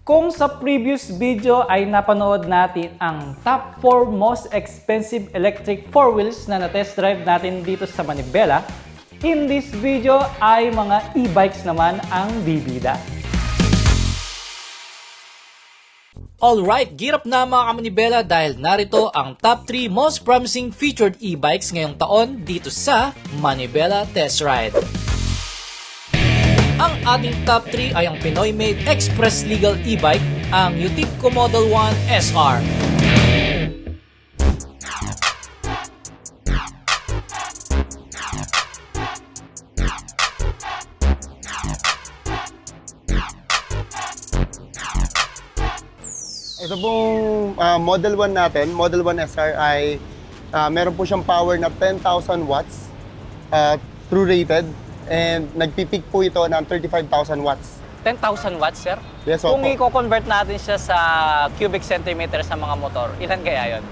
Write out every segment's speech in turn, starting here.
Kung sa previous video ay napanood natin ang top 4 most expensive electric 4 wheels na na-test drive natin dito sa Manibela, in this video ay mga e-bikes naman ang bibida. Alright, gear up na mga kamanibela dahil narito ang top 3 most promising featured e-bikes ngayong taon dito sa Manibela Test Ride. Ang ating top 3 ay ang Pinoy-made Express Legal e-bike, ang Utipco Model 1 SR. Ito pong Model 1 natin, Model 1 SR ay meron po siyang power na 10,000 watts, true rated, and nagpipeak po ito ng 35,000 watts. 10,000 watts, sir? Yes, Kung opo. i-convert natin siya sa cubic centimeter sa mga motor, ilan kaya yun?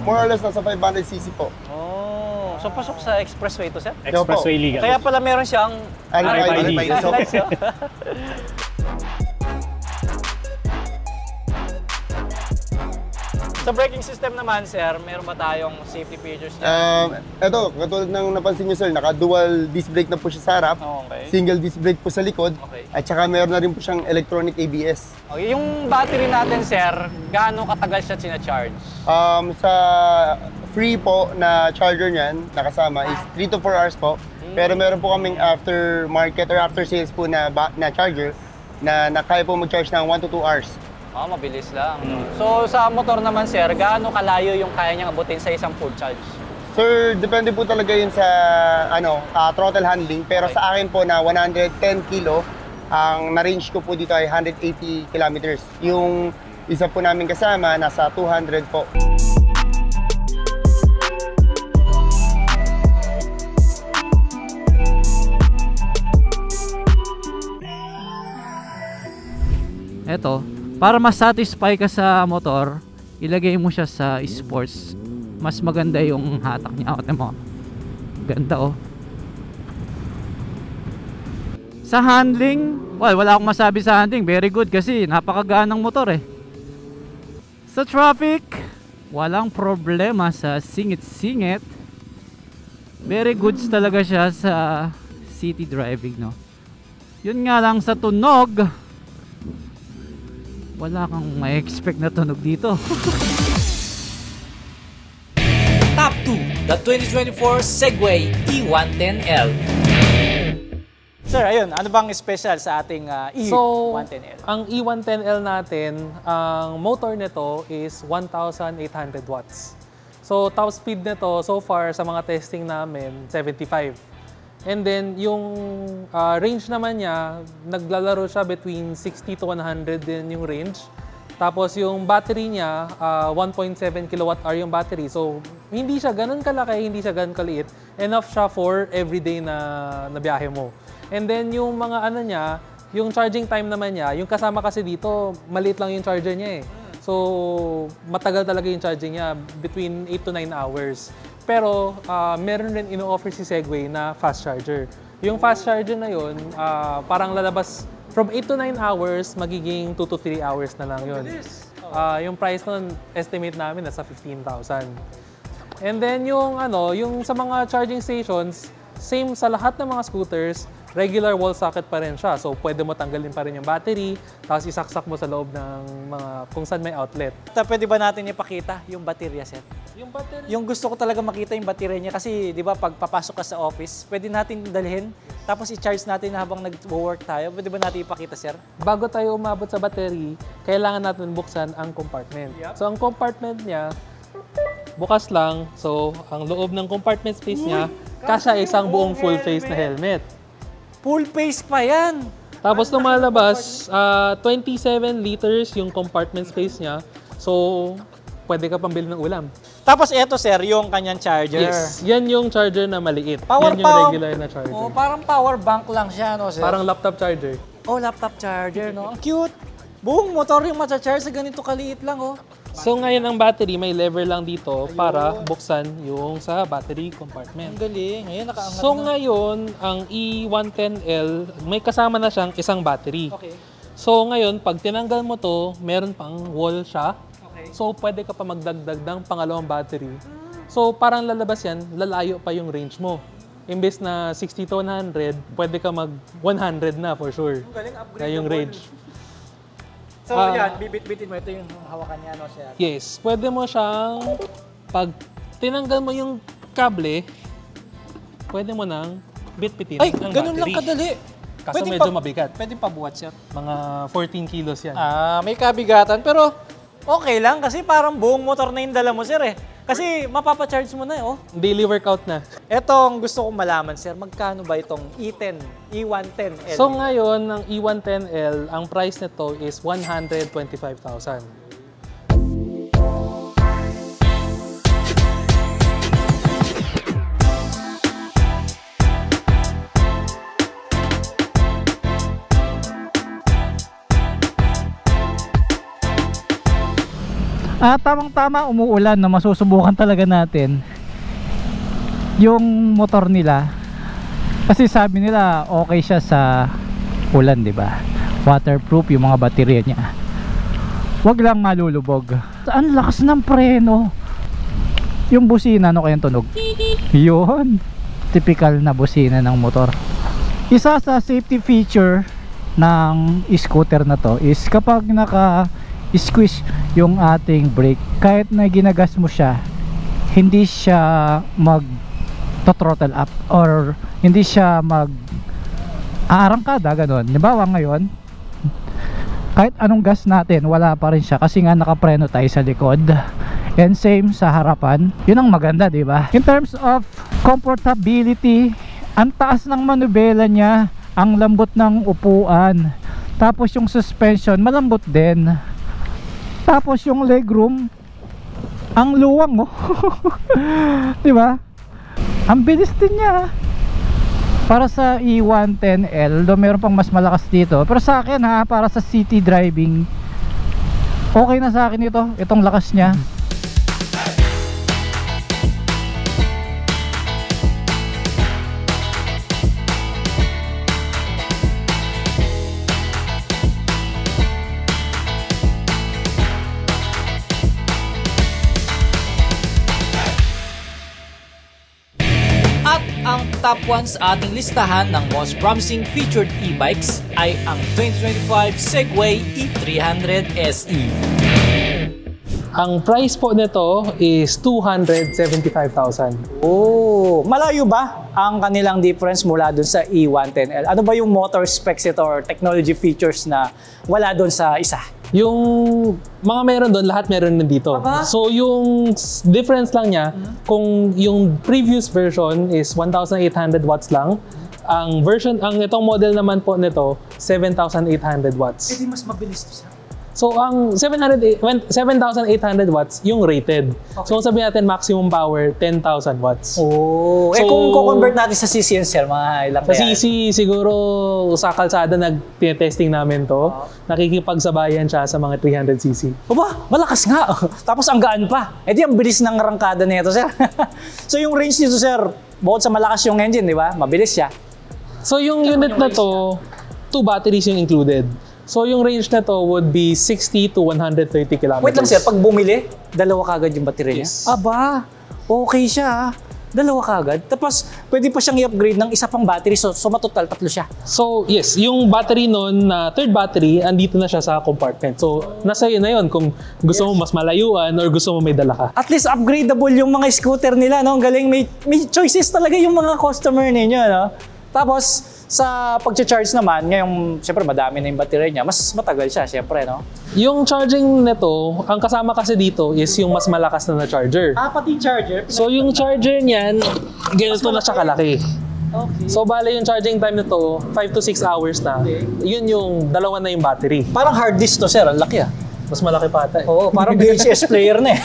More or less nasa 500cc po. Oh, so pasok sa expressway to, sir? Expressway legal. Kaya pala meron siyang RFID. Nice, oh. Sa braking system naman, sir, meron ba tayong safety features niya? Ito, katulad ng napansin nyo sir, naka-dual disc brake na po siya sa harap, Okay. single disc brake po sa likod, Okay. at saka meron na rin po siyang electronic ABS. Okay, yung battery natin, sir, gaano katagal siya sinacharge? Sa free po na charger niyan, nakasama is 3 to 4 hours po. Pero meron po kaming after market or after sales po na charger na kaya po mag-charge ng 1 to 2 hours. Mabilis lang. So, sa motor naman, sir, gaano kalayo yung kaya niyang abutin sa isang full charge? Sir, depende po talaga yun sa throttle handling. Pero sa akin po na 110 kilo, ang na-range ko po dito ay 180 kilometers. Yung isa po namin kasama, nasa 200 po. Eto, para mas satisfy ka sa motor, ilagay mo siya sa sports. Mas maganda yung hatak niya. Ate mo. Ganda oh. Sa handling, well, wala akong masabi sa handling. Very good kasi napakagaan ng motor eh. Sa traffic, walang problema sa singit-singit. Very goods talaga siya sa city driving, no? Yun nga lang sa tunog, wala kang ma-expect na tunog dito. Top 2, the 2024 Segway E110L. Sir, ayun, ano bang special sa ating E110L? Ang E110L natin, ang motor nito is 1,800 watts. So, top speed nito so far sa mga testing namin, 75. And then, yung range naman niya, naglalaro siya between 60 to 100 din yung range. Tapos, yung battery niya, 1.7 kWh yung battery. So, hindi siya ganun kalaki, hindi siya ganun kaliit. Enough siya for everyday na biyahe mo. And then, yung mga ano niya, yung charging time naman niya, yung kasama kasi dito, maliit lang yung charger niya eh. So, matagal talaga yung charging niya, between 8 to 9 hours. Pero meron rin ino-offer si Segway na fast charger. Yung fast charger na yun, parang lalabas from 8 to 9 hours, magiging 2 to 3 hours na lang yun. Yung price nun, estimate namin nasa 15,000. And then yung sa mga charging stations, same sa lahat ng mga scooters, regular wall socket pa rin siya. So, pwede mo tanggalin pa rin yung battery, tapos isaksak mo sa loob ng mga kung saan may outlet. Pwede ba natin ipakita yung baterya, sir? Yung battery? Yung gusto ko talaga makita yung baterya niya kasi, di ba, pag papasok ka sa office, pwede natin dalhin, tapos i-charge natin habang nag-work tayo. Pwede ba natin ipakita, sir? Bago tayo umabot sa battery, kailangan natin buksan ang compartment. Yep. So, ang compartment niya, bukas lang. So, ang loob ng compartment space niya, kasya isang buong full face na helmet. Full face pa yan! Tapos lumalabas, 27 liters yung compartment space niya. So, pwede ka pambili ng ulam. Tapos eto, sir, yung kanyang charger. Yes, yan yung charger na maliit. Power yan yung regular na charger. Oh, parang power bank lang siya, no, sir? Parang laptop charger. Oh, laptop charger, no? Ang cute! Buong motor yung matcha-charge sa ganito kaliit lang, oh. So ngayon ang battery, may lever lang dito para buksan yung sa battery compartment. Ang galing. Ngayon, nakaangat So na. ngayon, ang E110L, may kasama na siyang isang battery. Okay. So ngayon, pag tinanggal mo to, meron pang wall siya. So pwede ka pa magdagdag ng pangalawang battery. So parang lalabas yan, lalayo pa yung range mo. Imbes na 60 to 100, pwede ka mag 100 na for sure. Galing upgrade Na yung range. So yan, bibit-bitin mo. Ito yung hawakan niya, no, sir? Yes, pwede mo siyang, pag tinanggal mo yung kable, pwede mo nang bit-bitin Ay, ang ganun lang battery. kadali. Kaso Pwede medyo pa- mabigat. Pwede pabuhat, sir. Mga 14 kilos yan. May kabigatan, pero okay lang kasi parang buong motor na yung dala mo, sir eh. Kasi mapapacharge mo na eh, oh. Daily workout na. Ito ang gusto kong malaman, sir. Magkano ba itong E110L? So ngayon, ang E110L, ang price nito is 125,000. Tamang-tama umuulan na masusubukan talaga natin yung motor nila. Kasi sabi nila okay siya sa ulan, 'di ba? Waterproof yung mga baterya niya. Wag lang malulubog. Ang lakas ng preno. Yung busina, ano kayang tunog? Yun. Typical na busina ng motor. Isa sa safety feature ng scooter na to is kapag naka-squeeze yung ating brake, kahit na ginagas mo siya, hindi siya mag-throttle up or hindi siya mag-aarangkada, ganun. Halimbawa ngayon, kahit anong gas natin, wala pa rin siya kasi nga nakapreno tayo sa likod. And same sa harapan. Yun ang maganda, di ba? In terms of comfortability, ang taas ng manubela niya, ang lambot ng upuan. Tapos yung suspension, malambot din. Tapos yung legroom, ang luwang, oh. Di ba? Ang bilis din niya. Para sa E110L, do meron pang mas malakas dito. Pero sa akin ha, para sa city driving, okay na sa akin ito. Itong lakas niya. Ang top 1 sa ating listahan ng most promising featured e-bikes ay ang 2025 Segway E300 SE. Ang price po nito is 275,000. Oh, malayo ba ang kanilang difference mula dun sa E110L? Ano ba yung motor specs ito or technology features na wala dun sa isa? Yung mga meron doon, lahat meron na dito. Aba? So yung difference lang niya, kung yung previous version is 1,800 watts lang, ang itong model naman po nito, 7,800 watts. Di mas mabilis to siya. So ang 7,800 watts yung rated. So sabihin natin maximum power 10,000 watts. Oh, So, kung ko-convert natin sa CCN, sir, mga ilang Sa kaya? CC siguro sa kalsada nag-testing namin to. Nakikipagsabayan siya sa mga 300cc. Aba, malakas nga. Tapos ang gaan pa. Eh di ang bilis ng arangkada nito, sir. So yung range nito, sir, bukod sa malakas yung engine, di ba? Mabilis siya. So yung unit na to, 2 batteries yung included. So yung range na to would be 60 to 130 kilometers. Wait lang, sir, pag bumili, dalawa kagad yung baterya niya? Yes. Aba, okay siya. Dalawa kagad. Tapos pwede pa siyang i-upgrade ng isa pang battery. So matotal, 3 siya. So yes, yung battery nun, na third battery, andito na siya sa compartment. So nasa iyo na yun kung gusto mo mas malayuan or gusto mo may dala ka. At least upgradable yung mga scooter nila, no? Ang galing, may choices talaga yung mga customer ninyo, no? Tapos, sa pag-charge naman, ngayong, siyempre madami na yung battery niya, mas matagal siya, siyempre, no? Yung charging nito, ang kasama kasi dito is yung mas malakas na charger. Pati charger? So yung charger niyan, ganito na siya kalaki. Okay. So bale yung charging time nito, 5 to 6 hours na. Yun yung dalawa na yung battery. Parang hard disk to, sir. Ang laki, ah. Mas malaki pa ata eh. Oo, parang VHS player na eh.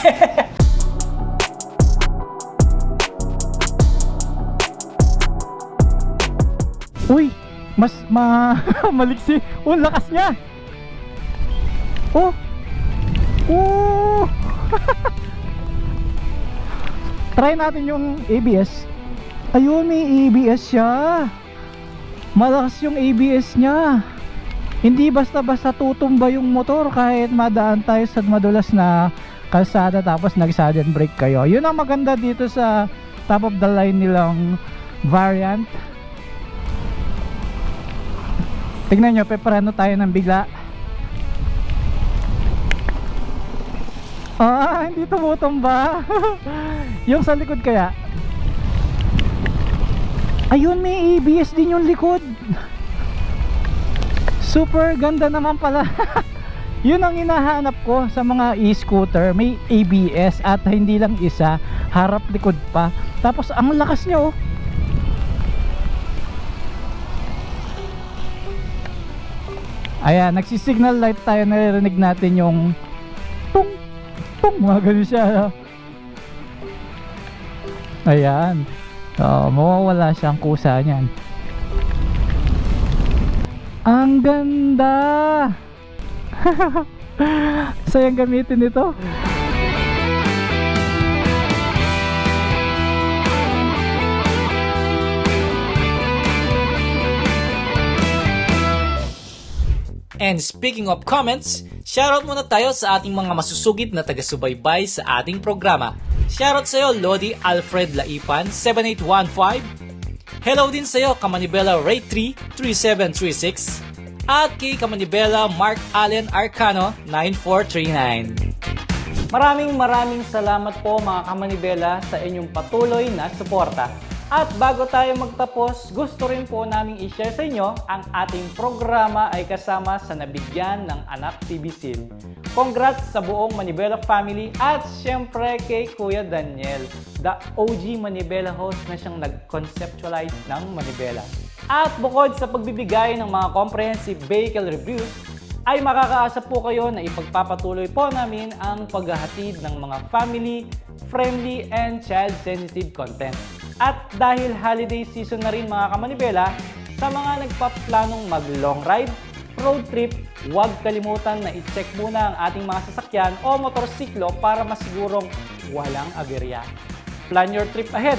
Uy, mas maliksi. Oh, lakas niya. Oh. Oh. Try natin yung ABS. Ayun, may ABS siya. Malakas yung ABS niya. Hindi basta-basta tutumba yung motor kahit madaan tayo sa madulas na kalsada tapos nag-sudden brake kayo. Yun ang maganda dito sa top of the line nilang variant. Tingnan nyo, pepreno tayo ng bigla. Hindi tumutumba. Yung sa likod kaya. Ayun, may ABS din yung likod. Super ganda naman pala. Yun ang hinahanap ko sa mga e-scooter. May ABS at hindi lang isa, harap likod pa. Tapos ang lakas niya oh. Ayan, nagsisignal light tayo, naririnig natin yung tung tung, mga ganun siya. Ayan. Mawawala siyang kusa niyan. Ang ganda. Sayang gamitin ito. And speaking of comments, shoutout muna tayo sa ating mga masusugid na taga-subaybay sa ating programa. Shoutout sa'yo Lodi Alfred Laipan 7815. Hello din sa'yo Kamanibela Ray 3 3736. At kay Kamanibela Mark Allen Arcano 9439. Maraming salamat po mga Kamanibela sa inyong patuloy na suporta. At bago tayo magtapos, gusto rin po naming i-share sa inyo ang ating programa ay kasama sa nabigyan ng Anak TV Seal. Congrats sa buong Manibela family at syempre kay Kuya Daniel, the OG Manibela host na siyang nag-conceptualize ng Manibela. At bukod sa pagbibigay ng mga comprehensive vehicle reviews, ay makakaasa po kayo na ipagpapatuloy po namin ang paghahatid ng mga family, friendly, and child-sensitive content. At dahil holiday season na rin mga Kamanibela, sa mga nagpaplanong mag-long ride, road trip, huwag kalimutan na i-check muna ang ating mga sasakyan o motorsiklo para masigurong walang aberya. Plan your trip ahead,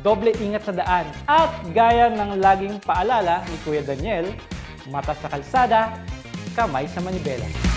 doble ingat sa daan, at gaya ng laging paalala ni Kuya Daniel, mata sa kalsada, kamay sa manibela.